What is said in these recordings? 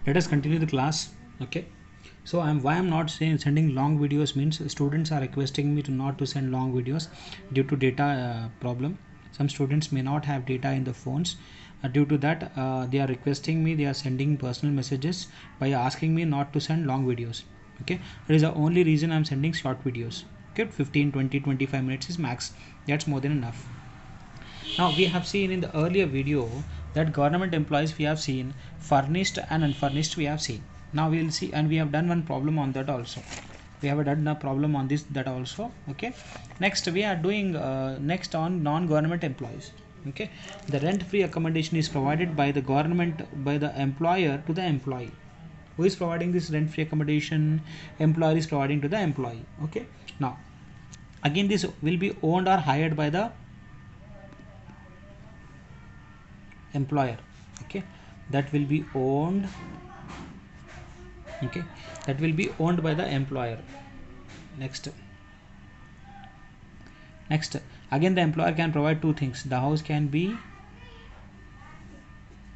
Let us continue the class. Okay, so why I'm not sending long videos means students are requesting me to not to send long videos due to data problem. Some students may not have data in the phones. Due to that, they are requesting me, they are sending personal messages by asking me not to send long videos. Okay, that is the only reason I'm sending short videos. Okay, 15, 20, 25 minutes is max. That's more than enough. Now we have seen in the earlier video that government employees we have seen, furnished and unfurnished we have seen. Now we will see, and we have done one problem on that also. We have done a problem on this that also. Okay, next we are doing next on non-government employees. Okay, the rent-free accommodation is provided by the government, by the employer to the employee. Who is providing this rent-free accommodation? Employer is providing to the employee. Okay, now again this will be owned or hired by the employer. Okay, that will be owned. Okay, that will be owned by the employer. Next again the employer can provide two things. The house can be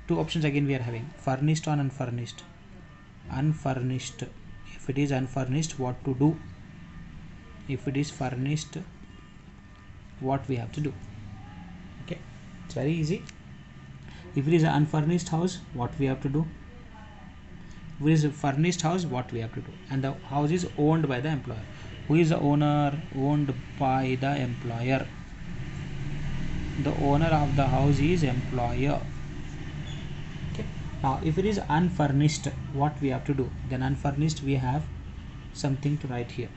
two options. Again we are having furnished or unfurnished. Unfurnished. If it is unfurnished, what to do? If it is furnished, what we have to do? Okay, it's very easy. If it is an unfurnished house, what we have to do? If it is a furnished house, what we have to do? And the house is owned by the employer. Who is the owner? Owned by the employer. The owner of the house is employer. Okay, now if it is unfurnished, what we have to do? Then unfurnished, we have something to write here.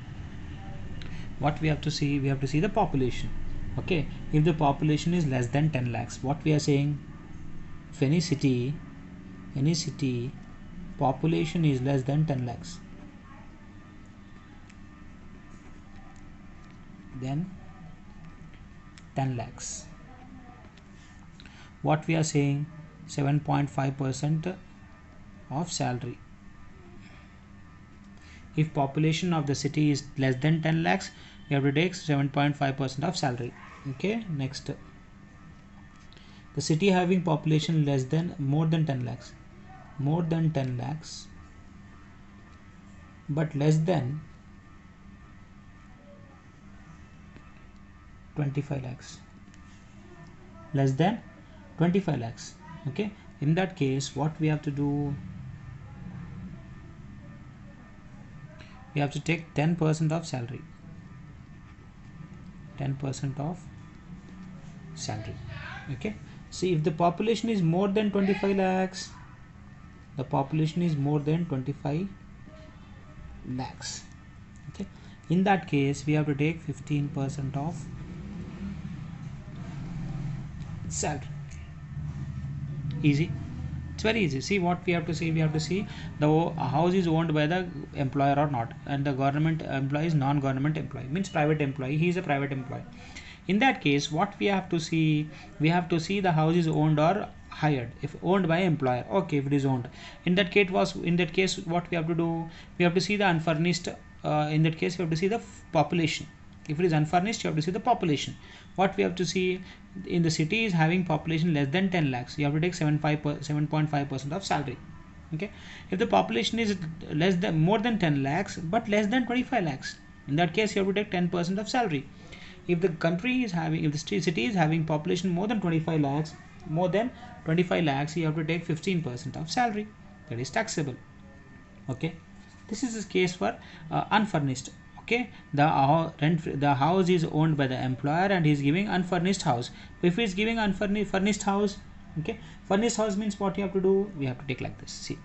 What we have to see? We have to see the population. Okay, if the population is less than 10 lakhs, what we are saying? If any city population is less than 10 lakhs, then 10 lakhs, what we are saying? 7.5% of salary. If population of the city is less than 10 lakhs, we have to take 7.5% of salary. Okay, next, the city having population more than 10 lakhs, but less than 25 lakhs, less than 25 lakhs. Okay, in that case what we have to do? We have to take 10% of salary. 10% of salary. Okay, see, if the population is more than 25 lakhs, the population is more than 25 lakhs. Okay, in that case we have to take 15% of salary. Easy, it's very easy. See what we have to see? We have to see the house is owned by the employer or not, and the government employee is non-government employee, means private employee. He is a private employee. In that case what we have to see? We have to see the house is owned or hired. If owned by employer, okay, if it is owned, in that case what we have to do? We have to see the unfurnished. In that case we have to see the population. If it is unfurnished, you have to see the population. What we have to see? In the city is having population less than 10 lakhs, you have to take 7.5% of salary. Okay, if the population is more than 10 lakhs but less than 25 lakhs, in that case you have to take 10% of salary. If the city is having population more than 25 lakhs, you have to take 15% of salary. That is taxable. Okay, this is the case for unfurnished. Okay, the house is owned by the employer and he is giving unfurnished house. If he is giving furnished house, okay, furnished house means what you have to do? We have to take like this. See,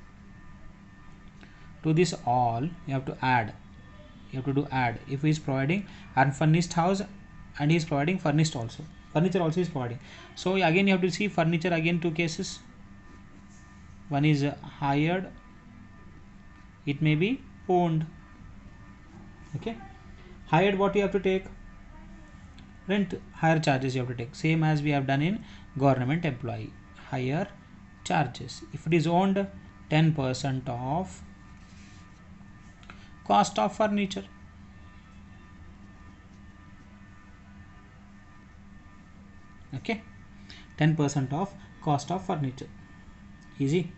to this all you have to add. You have to do add. If he is providing unfurnished house and he is providing furnished also, furniture also is providing. So again you have to see furniture. Again two cases. One is hired. It may be owned. Okay, hired, what you have to take? Rent, higher charges you have to take, same as we have done in government employee. Higher charges. If it is owned, 10% of cost of furniture. Okay, 10% of cost of furniture. Easy.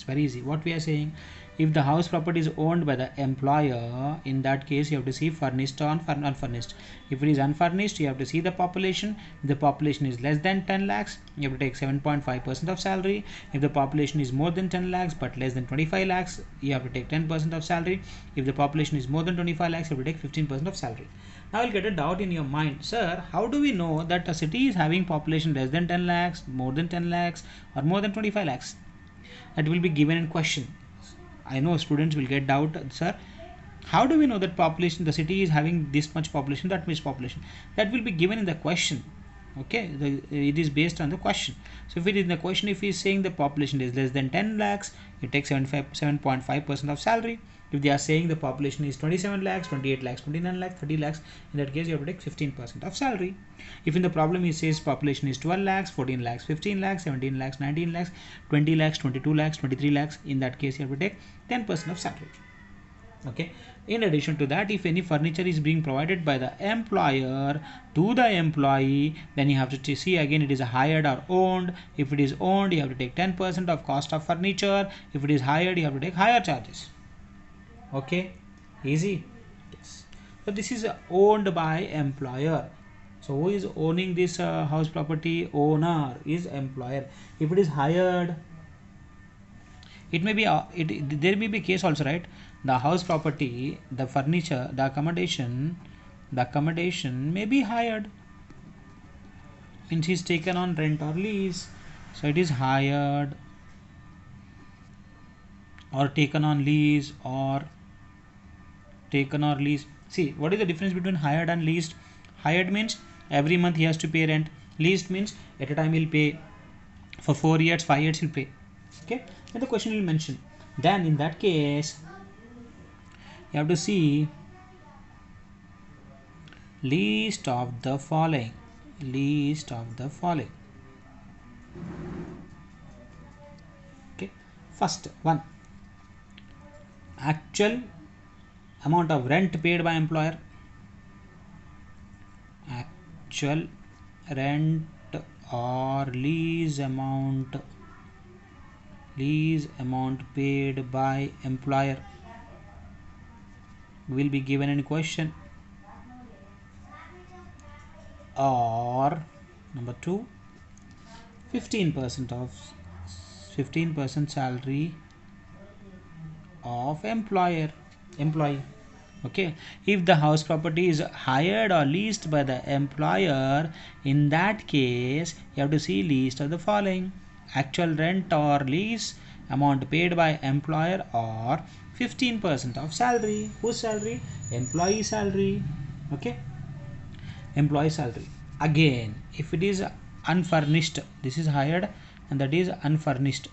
It's very easy. What we are saying, if the house property is owned by the employer, in that case you have to see furnished or unfurnished. If it is unfurnished, you have to see the population. If the population is less than 10 lakhs, you have to take 7.5% of salary. If the population is more than 10 lakhs but less than 25 lakhs, you have to take 10% of salary. If the population is more than 25 lakhs, you have to take 15% of salary. Now you'll get a doubt in your mind, sir, how do we know that a city is having population less than 10 lakhs, more than 10 lakhs, or more than 25 lakhs? That will be given in question. I know students will get doubt, sir, how do we know that population, the city is having this much population, that much population? That will be given in the question. Okay, it is based on the question. So if it is in the question, if he is saying the population is less than 10 lakhs, you take 7.5% of salary. If they are saying the population is 27 lakhs, 28 lakhs, 29 lakhs, 30 lakhs, in that case you have to take 15% of salary. If in the problem he says population is 12 lakhs, 14 lakhs, 15 lakhs, 17 lakhs, 19 lakhs, 20 lakhs, 22 lakhs, 23 lakhs, in that case you have to take 10% of salary. Okay. In addition to that, if any furniture is being provided by the employer to the employee, then you have to see again it is hired or owned. If it is owned, you have to take 10% of cost of furniture. If it is hired, you have to take higher charges. Okay, easy. Yes. So this is owned by employer. So who is owning this house property? Owner is employer. If it is hired, it may be there may be case also, right? The house property, the furniture, the accommodation may be hired, means is taken on rent or lease. So it is hired or taken on lease or taken or lease. See, what is the difference between hired and leased? Hired means every month he has to pay rent. Leased means at a time he'll pay for 4 years, 5 years he'll pay. Okay, and the question will mention. Then in that case, you have to see list of the following. List of the following. Okay, first one, actual amount of rent paid by employer. Actual rent or lease amount paid by employer will be given in question. Or number 2, 15% salary of employee. Okay, if the house property is hired or leased by the employer, in that case you have to see list of the following: actual rent or lease amount paid by employer, or 15% of salary. Whose salary? Employee salary. Okay, employee salary. Again, if it is unfurnished, this is hired and that is unfurnished.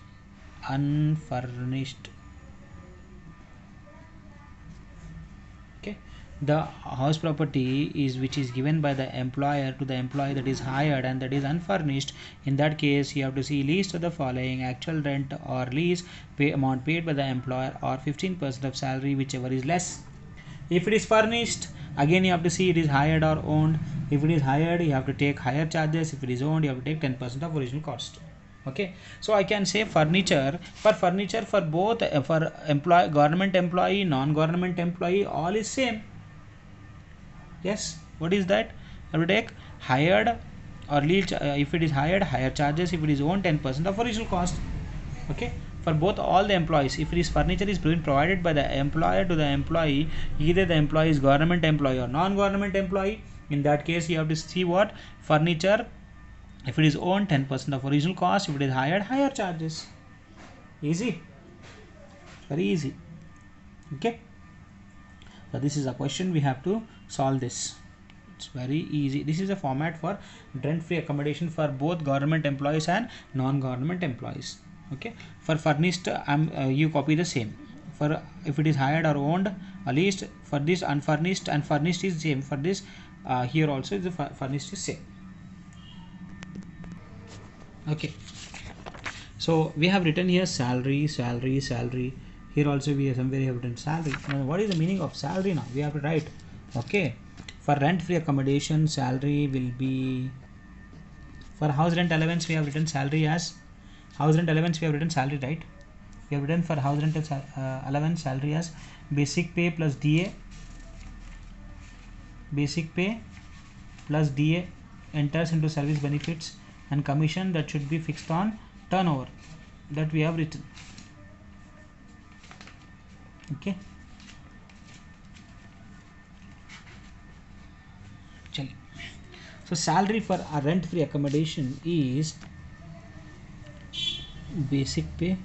Okay, the house property is which is given by the employer to the employee, that is hired and that is unfurnished. In that case you have to see list of the following: actual rent or lease amount paid by the employer, or 15% of salary, whichever is less. If it is furnished, again you have to see it is hired or owned. If it is hired, you have to take higher charges. If it is owned, you have to take 10% of original cost. Okay, so I can say furniture for both for government employee, non-government employee, all is same. Yes, what is that? I will take hired or leased. If it is hired, higher charges. If it is owned, 10% of original cost. Okay, for both all the employees. If it is furniture is being provided by the employer to the employee, either the employee is government employee or non-government employee, in that case you have to see what furniture. If it is owned, 10% of original cost. If it is hired, higher charges. Easy, very easy. Okay, so this is a question we have to solve this. It's very easy. This is a format for rent-free accommodation for both government employees and non-government employees. Okay, for furnished, you copy the same. For if it is hired or owned, at least for this unfurnished and furnished is same. For this here also the furnished is same. Okay, so we have written here salary. Here also we have somewhere have written salary. Now what is the meaning of salary? Now we have to write. Okay, for rent-free accommodation, salary will be, for house rent allowance we have written salary as house rent allowance we have written salary, right? We have written for house rental allowance salary as basic pay plus DA, basic pay plus DA enters into service benefits and commission that should be fixed on turnover, that we have written. Okay, chaliye. So salary for a rent free accommodation is basic pay,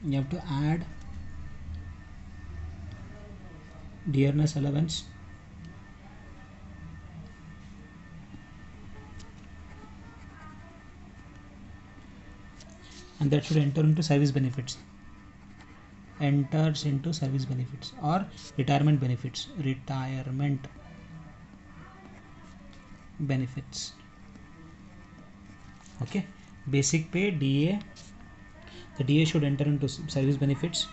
you have to add dearness allowance, and that should enter into service benefits, enters into service benefits or retirement benefits, retirement benefits. Okay, basic pay DA, the DA should enter into service benefits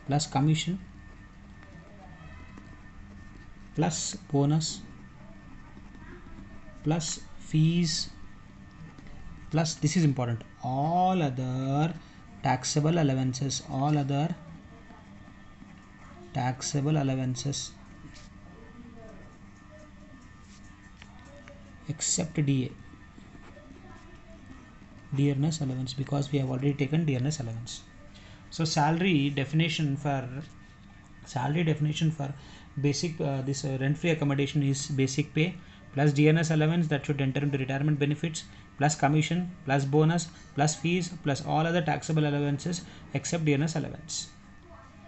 plus commission plus bonus plus fees plus, this is important, all other taxable allowances, all other taxable allowances except DA, dearness allowance, because we have already taken dearness allowance. So salary definition for basic this rent free accommodation is basic pay plus dearness allowance that should enter into retirement benefits plus commission plus bonus plus fees plus all other taxable allowances except dearness allowance.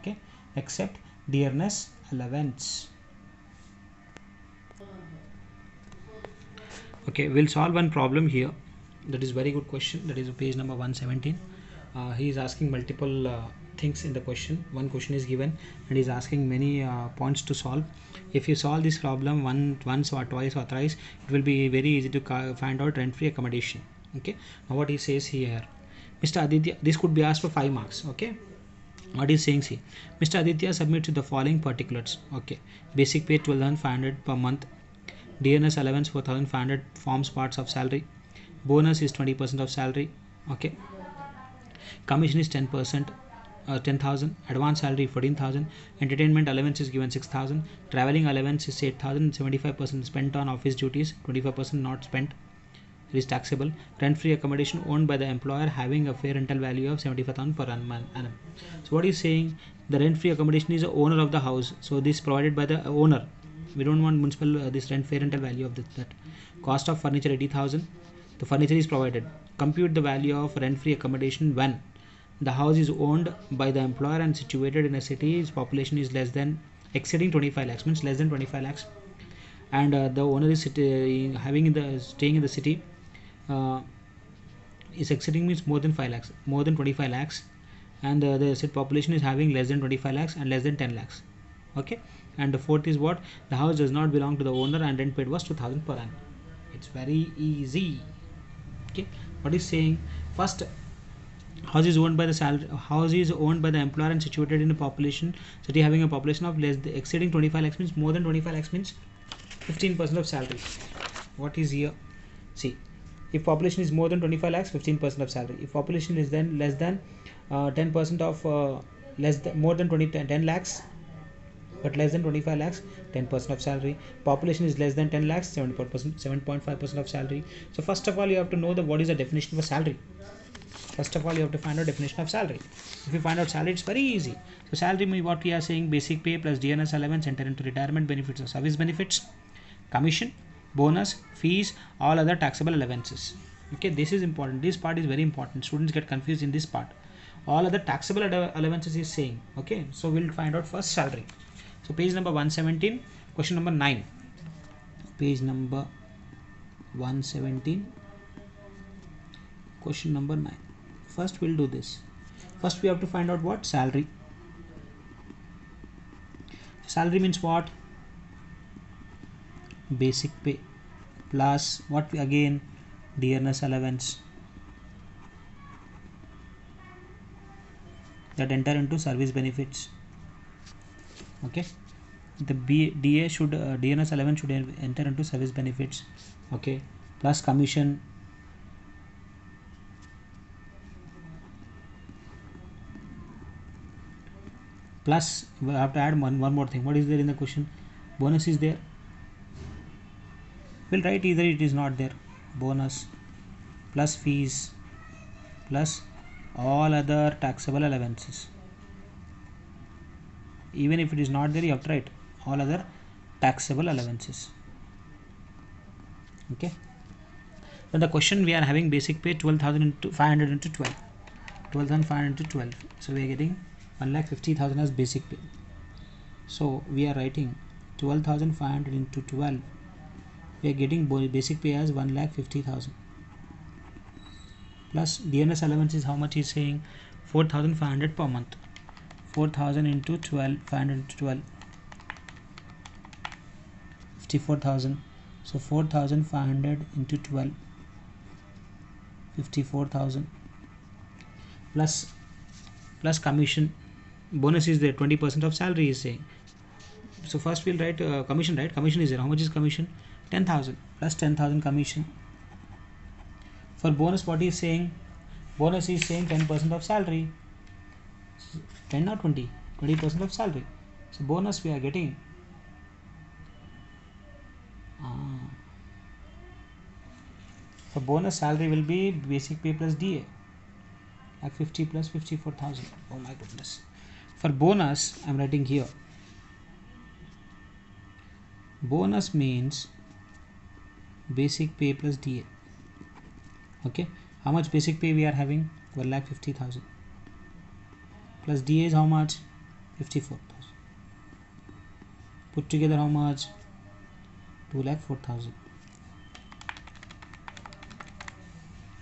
Okay, except dearness allowance. Okay, we'll solve one problem here. That is very good question. That is page number 117. He is asking multiple things in the question. One question is given and he is asking many points to solve. If you solve this problem once or twice or thrice, it will be very easy to find out rent free accommodation. Okay, now what he says here, Mr. Aditya, this could be asked for 5 marks. Okay, what is saying here, Mr. Aditya submits the following particulars. Okay, basic pay 12,500 per month, DNS allowance 4,500 forms parts of salary, bonus is 20% of salary. Okay, commission is 10%, 10,000, advance salary 14,000, entertainment allowance is given 6,000, traveling allowance is 8,000, 75% spent on office duties, 25% not spent, it is taxable. Rent free accommodation owned by the employer having a fair rental value of 75,000 per annum. So what is saying, the rent free accommodation is the owner of the house, so this provided by the owner. We don't want municipal this fair rental value of that. Cost of furniture 80,000, the furniture is provided. Compute the value of rent free accommodation when the house is owned by the employer and situated in a city, its population is exceeding 25 lakhs, means less than 25 lakhs, and the owner is staying in the city, is exceeding means more than 5 lakhs, more than 25 lakhs, and the said population is having less than 25 lakhs and less than 10 lakhs. Okay, and the fourth is what, the house does not belong to the owner and rent paid was 2,000 per annum. It's very easy. Okay, what is saying, first, house is owned by the employer and situated in a population city having a population of exceeding 25 lakhs, means more than 25 lakhs means 15% of salary. What is here, see, if population is more than 25 lakhs, 15% of salary. If population is then less than 10% of more than 10 lakhs but less than 25 lakhs, 10% of salary. Population is less than 10 lakhs, 7.5% of salary. So first of all, you have to know what is the definition of a salary. First of all, you have to find out definition of salary. If you find out salary, it's very easy. So salary, what we are saying, basic pay plus DNS allowance enter into retirement benefits or service benefits, commission, bonus, fees, all other taxable allowances. Okay, this is important. This part is very important. Students get confused in this part. All other taxable allowances is saying. Okay, so we'll find out first salary. So page number 117, question number 9. Page number 117, question number 9. First we'll do this. First we have to find out what, salary. Salary means what, basic pay plus what, again, dearness allowance that enter into service benefits. Okay, the DA should DNS allowance should enter into service benefits. Okay, plus commission plus we have to add one more thing. What is there in the question? Bonus is there. We'll write either it is not there. Bonus plus fees plus all other taxable allowances. Even if it is not there, you have to write all other taxable allowances. Okay. Then the question we are having basic pay 12,500 into 12. 12,500 into 12. So we are getting 1,50,000 as basic pay. So we are writing 12,500 into 12. We are getting basic pay as 1,50,000. Plus DNS allowance is how much is saying? 4,500 per month. 4,000 into 12, 500 into 12, 54,000. So 4,500 into 12, 54,000 plus commission. Bonus is there, 20% of salary is saying. So first we'll write commission, right? Commission is there. How much is commission? 10,000 plus 10,000 commission. For bonus, what is saying? Bonus is saying 10% of salary. 10 or 20? 20% of salary. So bonus we are getting. For bonus, salary will be basic pay plus DA. Like 50 plus 54,000. Oh my goodness. For bonus, I am writing here. Bonus means basic pay plus DA. Okay. How much basic pay we are having? 1,50,000. Plus DA is how much? 54,000. Put together how much? 2,04,000.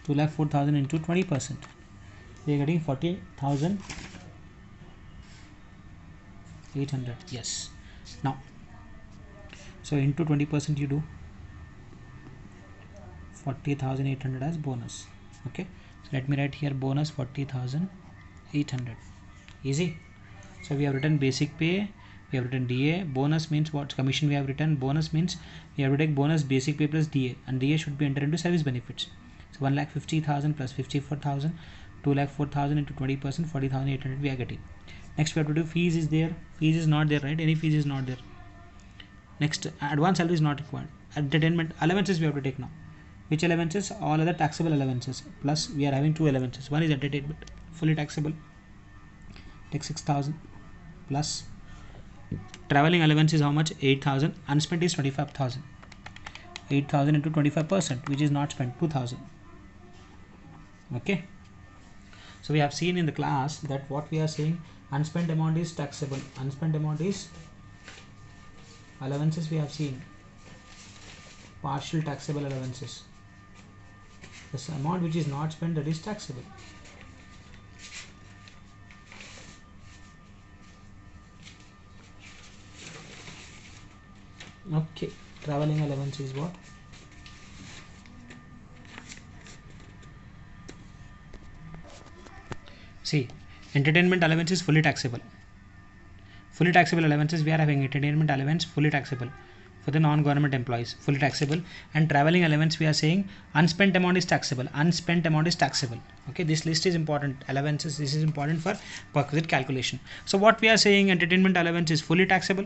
2,04,000 into 20%. We are getting 40,800. Yes. Now, so into 20% you do 40,800 as bonus. Okay. So let me write here bonus 40,800. Easy. So we have written basic pay. We have written DA. Bonus means what? Commission we have written. Bonus means we have to take bonus basic pay plus DA, and DA should be entered into service benefits. So 1,50,000 plus 54,000, 2,04,000 into 20%, 40,800 we are getting. Next we have to do fees is there. Fees is not there, right? Any fees is not there. Next, advance salary is not required. Entertainment allowances we have to take now. Which allowances? All other taxable allowances. Plus we are having two allowances. One is entertainment, fully taxable. Take 6,000 plus traveling allowance is how much? 8,000. Unspent is 25,000. 8,000 into 25%, which is not spent, 2,000. Okay. So we have seen in the class that what we are saying, unspent amount is taxable. Unspent amount is allowances. We have seen partial taxable allowances. This amount which is not spent, that is taxable. Okay, traveling allowance is what? See, entertainment allowance is fully taxable. Fully taxable allowances, we are having entertainment allowance fully taxable for the non-government employees, fully taxable. And traveling allowance, we are saying unspent amount is taxable. Unspent amount is taxable. Okay, this list is important. Allowances, this is important for perquisite calculation. So what we are saying, entertainment allowance is fully taxable.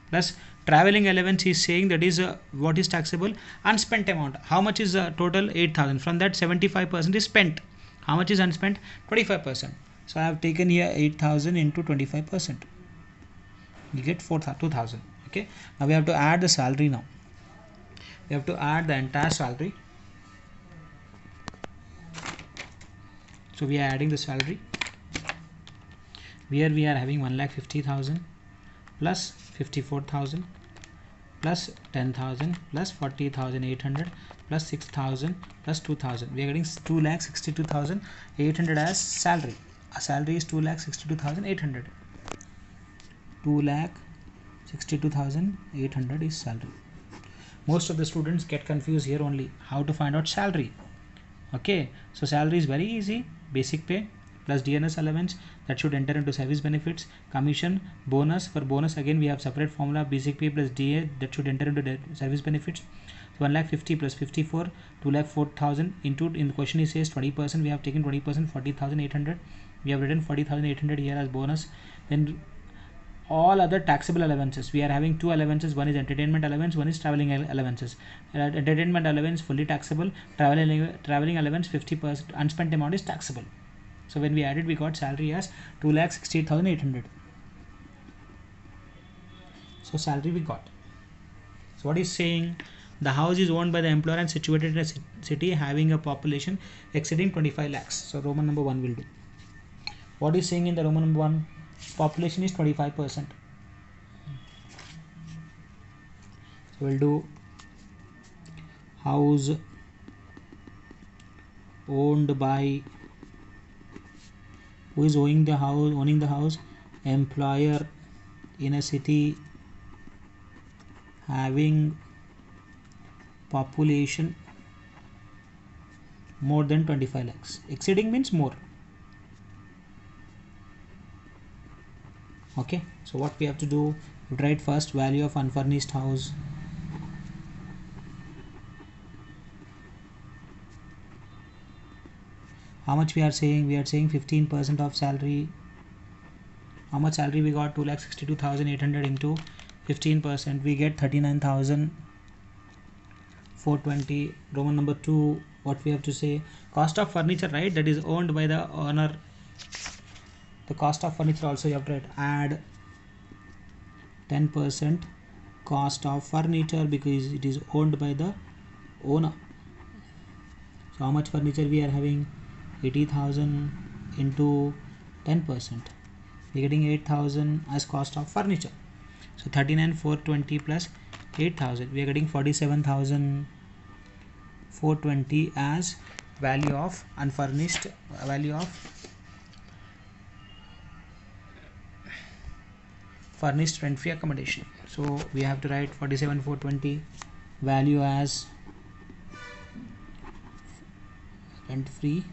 Plus traveling allowance is saying that is what is taxable? Unspent amount. How much is total? 8,000. From that 75% is spent. How much is unspent? 25%. So I have taken here 8,000 into 25%. You get 2,000. Okay. Now we have to add the salary now. We have to add the entire salary. So we are adding the salary. Here we are having 1,50,000 plus 54,000 plus 10,000 plus 40,800 plus 6,000 plus 2,000. We are getting 2,62,800 as salary. Our salary is 2,62,800. 2,62,800 is salary. Most of the students get confused here only. How to find out salary? Okay, so salary is very easy. Basic pay plus DNS allowance, that should enter into service benefits. Commission, bonus. For bonus again we have separate formula, basic pay plus DA, that should enter into service benefits. So 1,50,000 plus 54, 2,04,000 into, in the question it says 20%, we have taken 20%, 40,800. We have written 40,800 here as bonus. Then all other taxable allowances, we are having two allowances. One is entertainment allowance, one is traveling allowances. Entertainment allowance fully taxable, traveling allowance 50%, unspent amount is taxable. So when we added, we got salary as 2,68,800. So salary we got. So what is saying? The house is owned by the employer and situated in a city having a population exceeding 25 lakhs. So Roman number 1 will do. What is saying in the Roman number 1? Population is 25%. So we'll do house owned by, who is owning the house? Employer in a city having population more than 25 lakhs. Exceeding means more. Okay, so what we have to do, write first value of unfurnished house. How much we are saying? We are saying 15% of salary. How much salary we got? 2,62,800 into 15%. We get 39,420. Roman number 2. What we have to say? Cost of furniture, right? That is owned by the owner. The cost of furniture also you have to write. Add 10% cost of furniture because it is owned by the owner. So how much furniture we are having? 80,000 into 10%. We are getting 8,000 as cost of furniture. So 39,420 plus 8,000. We are getting 47,420 as value of unfurnished, value of furnished rent-free accommodation. So we have to write 47,420 value as rent-free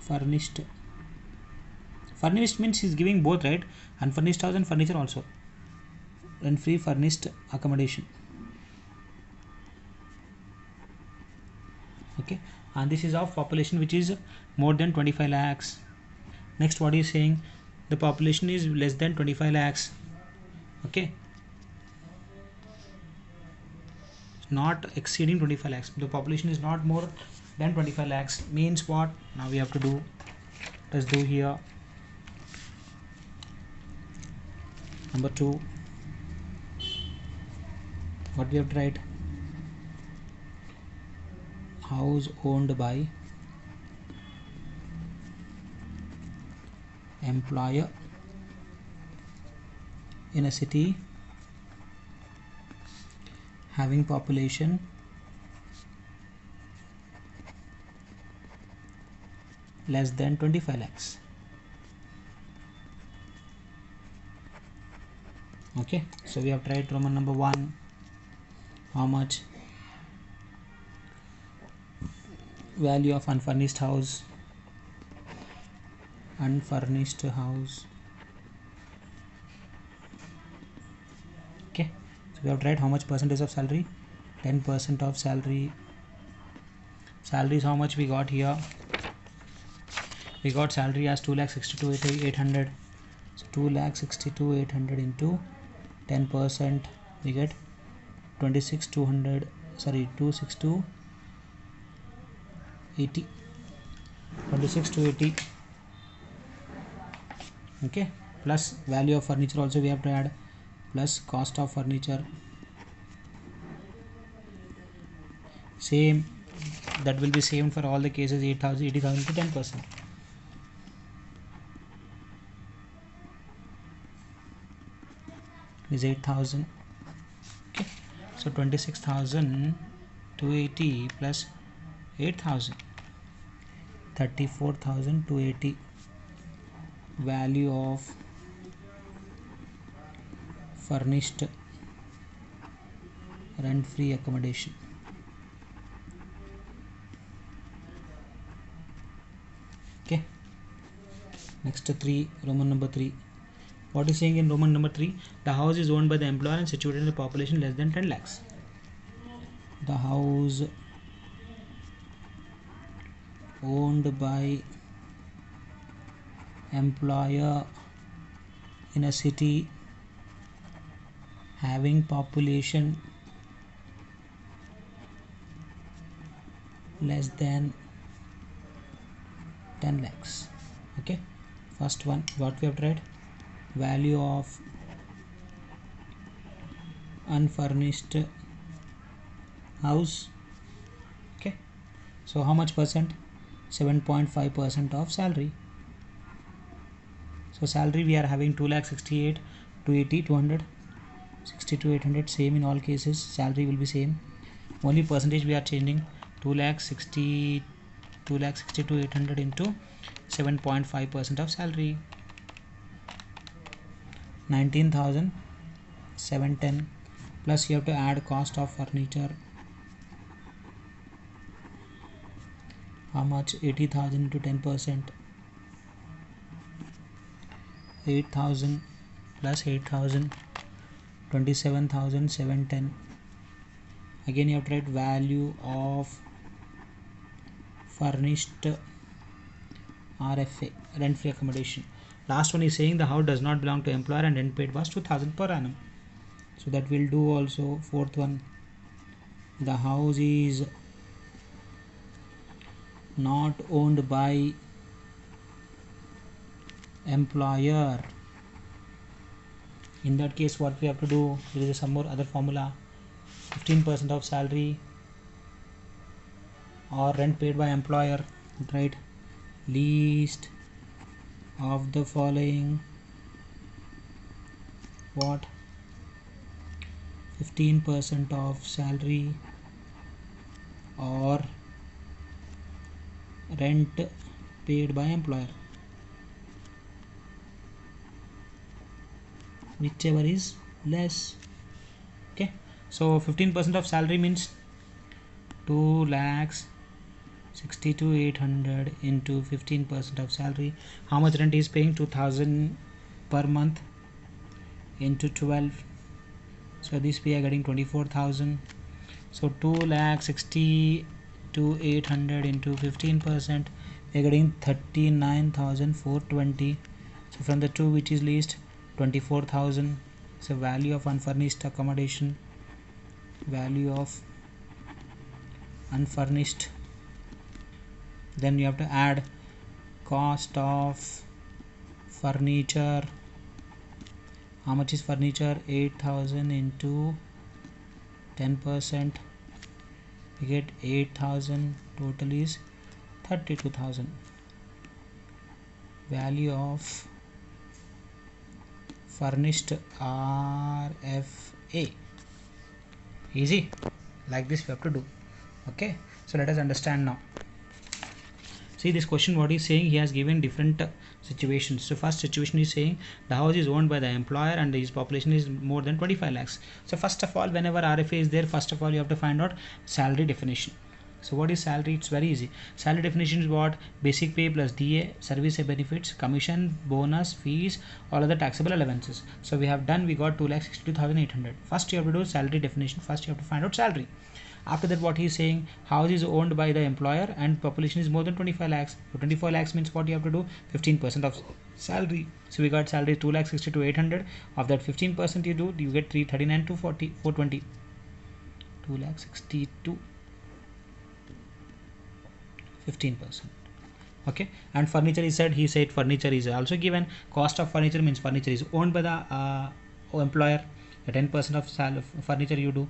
furnished. Furnished means he's giving both, right? Unfurnished house and furniture also. Rent-free furnished accommodation. Okay, and this is of population which is more than 25 lakhs. Next, what is saying? The population is less than 25 lakhs. Okay, not exceeding 25 lakhs. The population is not more than 25 lakhs. Means what? Now we have to do. Let's do here. Number 2. What we have to write? House owned by employer in a city having population less than 25 lakhs. Okay, so we have tried Roman number 1. How much? Value of unfurnished house. Unfurnished house. Okay, so we have tried how much percentage of salary? 10% of salary. Salary is how much we got here? We got salary as 2,62,800. So 2,62,800 into 10%, we get 26,200. Sorry, 262,80. 26,280. Okay, plus value of furniture also we have to add, plus cost of furniture. Same, that will be same for all the cases. 8,000, 80,000 to 10%. Is 8,000. Okay, so 26,280 plus 8,000, 34,280 value of furnished rent-free accommodation. Okay, next 3, Roman number 3. What is saying in Roman number 3? The house is owned by the employer and situated in a population less than 10 lakhs. The house owned by employer in a city having population less than 10 lakhs. Okay, first one what we have tried, value of unfurnished house. Okay, so how much percent? 7.5% of salary. So salary we are having 2,68,000, 280, 200, 60 to 800, same in all cases. Salary will be same, only percentage we are changing. 2,60,000 to 800 into 7.5% of salary, 19,710, plus you have to add cost of furniture. How much? 80,000 into 10%, 8,000 plus 8,000, 27,710. Again you have to write value of furnished RFA, rent free accommodation. Last one is saying the house does not belong to employer and rent paid was 2,000 per annum. So that will do also. Fourth one, the house is not owned by employer. In that case what we have to do, there is some more other formula. 15% of salary or rent paid by employer, right? Least of the following, what? 15% of salary or rent paid by employer, whichever is less. Okay, so 15% of salary means 2,62,800 into 15% of salary. How much rent is paying? 2,000 per month into 12. So this we are getting 24,000. So 2,62,800 into 15%, we are getting 39,420. So from the two, which is least? 24,000. So value of unfurnished accommodation, value of unfurnished, then you have to add cost of furniture. How much is furniture? 8,000 into 10%, we get 8,000. Total is 32,000. Value of furnished RFA. Easy, like this we have to do. Okay, so let us understand now. See this question, what he's saying, he has given different situations. So first situation is saying the house is owned by the employer and his population is more than 25 lakhs. So first of all, whenever RFA is there, first of all you have to find out salary definition. So what is salary? It's very easy. Salary definition is what? Basic pay plus DA, service benefits, commission, bonus, fees, all other taxable allowances. So we have done, we got 2,62,800. First you have to do salary definition. First you have to find out salary. After that, what he is saying, house is owned by the employer and population is more than 25 lakhs. So 25 lakhs means what you have to do? 15% of salary. So we got salary 2,62,800. Of that 15% you do, you get 339,240, 420. 2,62,15%. Okay, and furniture is said, he said furniture is also given. Cost of furniture means furniture is owned by the employer. The 10% of furniture you do.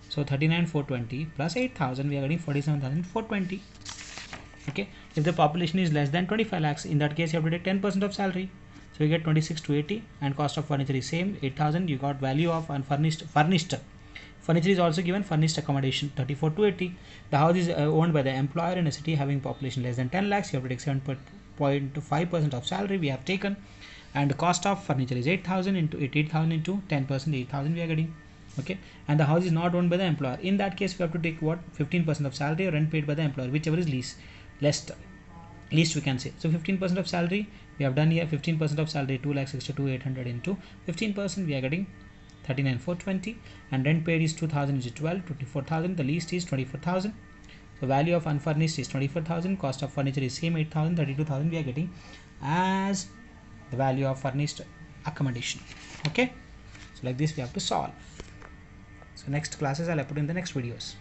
So 39,420 plus 8,000, we are getting 47,420. Okay, if the population is less than 25 lakhs, in that case you have to take 10% of salary. So you get 26,280 and cost of furniture is same, 8,000. You got value of unfurnished. Furniture is also given, furnished accommodation 34,280. The house is owned by the employer in a city having population less than 10 lakhs. You have to take 7.5% of salary we have taken, and the cost of furniture is 8,000 into 8,000 into 10%, 8,000 we are getting. Okay, and the house is not owned by the employer. In that case we have to take what? 15% of salary or rent paid by the employer, whichever is least we can say. So 15% of salary we have done here. 15% of salary 2,62,800 into 15%, we are getting 39,420, and rent paid is 2,000 is 12, 24,000. The least is 24,000. So value of unfurnished is 24,000. Cost of furniture is same, 8,000, 32,000 we are getting. as the value of furnished accommodation. Okay, so like this we have to solve. So next classes I'll put in the next videos.